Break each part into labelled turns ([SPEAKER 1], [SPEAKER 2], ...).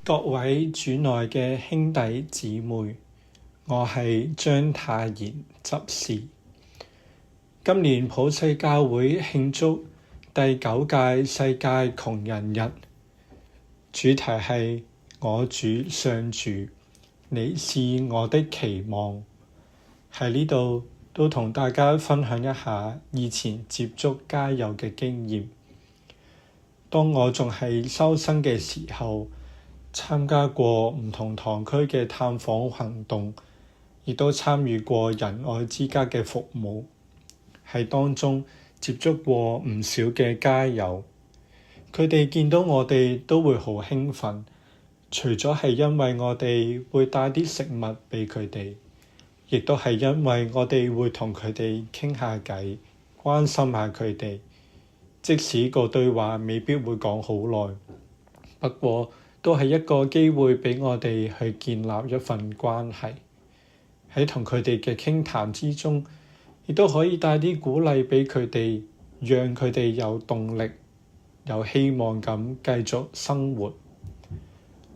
[SPEAKER 1] 各位主內嘅兄弟姊妹，我係張太賢執事。今年普世教會慶祝第9屆世界窮人日，主題係我主上主，你是我的期望。喺呢度都同大家分享一下以前接觸街友嘅經驗。當我仲係修生嘅時候，參加過唔同堂區嘅探訪行動，亦都參與過仁愛之家嘅服務，喺當中接觸過唔少嘅街友。佢哋見到我哋都會好興奮，除咗係因為我哋會帶啲食物俾佢哋，亦都係因為我哋會同佢哋傾下偈，關心下佢哋。即使個對話未必會講好耐，不過都係一個機會俾我哋去建立一份關係。喺同佢哋嘅傾談之中，亦都可以帶啲鼓勵俾佢哋，讓佢哋有動力、有希望咁繼續生活。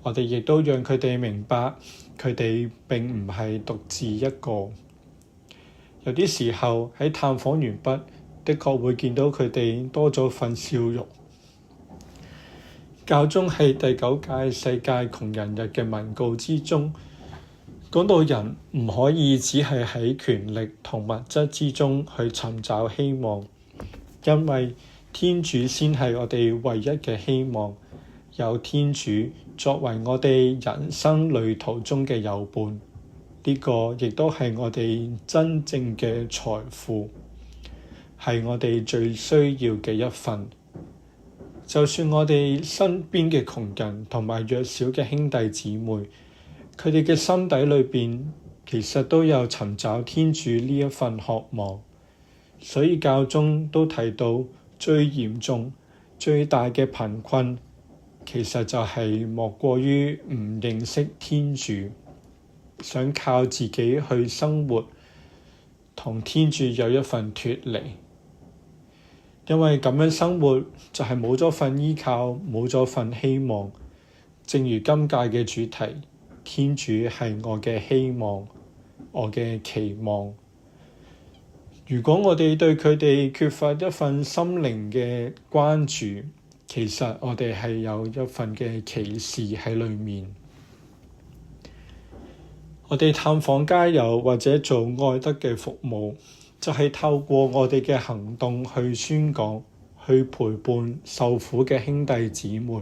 [SPEAKER 1] 我哋亦都讓佢哋明白，佢哋並唔係獨自一個。有啲時候喺探訪完畢，的確會見到佢哋多咗份笑容。教宗喺第9屆世界窮人日嘅文告之中，講到人唔可以只係喺權力同物質之中去尋找希望，因為天主先係我哋唯一嘅希望。有天主作為我哋人生旅途中嘅友伴，呢個亦都係我哋真正嘅財富，係我哋最需要嘅一份。就算我哋身邊嘅窮人同埋弱小嘅兄弟姊妹，佢哋嘅心底裏邊其實都有尋找天主呢一份渴望。所以教宗都提到最嚴重、最大嘅貧困，其實就係莫過於唔認識天主，想靠自己去生活，同天主有一份脫離。因為咁樣生活就係冇咗份依靠，冇咗份希望。正如今屆嘅主題，天主係我嘅希望，我嘅期望。如果我哋對佢哋缺乏一份心靈嘅關注，其實我哋係有一份嘅歧視喺裏面。我哋探訪街友或者做愛德嘅服務，就係透過我哋嘅行動去宣講，去陪伴受苦嘅兄弟姊妹。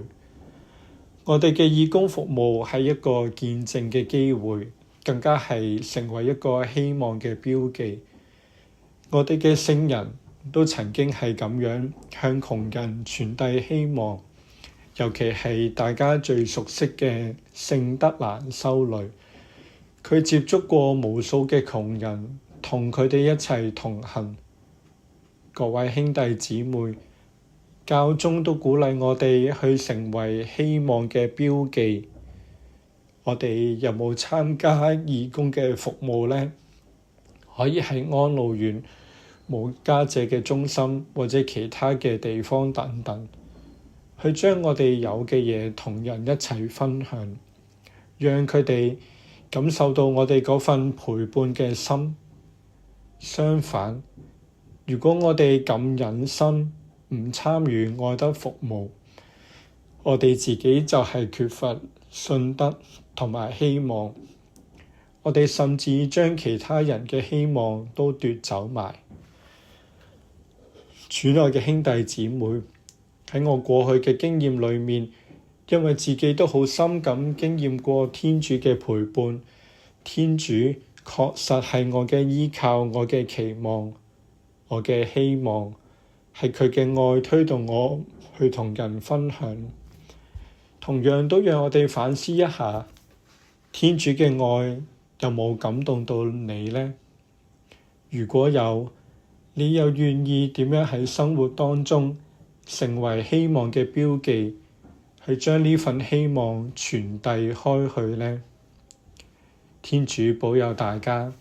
[SPEAKER 1] 我哋嘅義工服務係一個見證嘅機會，更加係成為一個希望嘅標記。我哋嘅聖人都曾經係咁樣向窮人傳遞希望，尤其係大家最熟悉嘅聖德蘭修女，佢接觸過無數嘅窮人，同佢哋一齊同行。各位兄弟姊妹，教宗都鼓勵我哋去成為希望嘅標記。我哋有冇參加義工嘅服務呢？可以喺安老院、無家者嘅中心或者其他嘅地方等等，去將我哋有嘅嘢同人一齊分享，讓佢哋感受到我哋嗰份陪伴嘅心。相反，如果我哋咁忍心唔參與愛德服務，我哋自己就係缺乏信德同埋希望。我哋甚至將其他人嘅希望都奪走埋。主內嘅兄弟姊妹，喺我過去嘅經驗裏面，因為自己都好深咁經驗過天主嘅陪伴，天主確實係我嘅依靠，我嘅期望，我嘅希望，係佢嘅愛推動我去同人分享。同樣都讓我哋反思一下，天主嘅愛有冇感動到你呢？如果有，你又願意點樣喺生活當中成為希望嘅標記，去將呢份希望傳遞開去呢？天主保佑大家。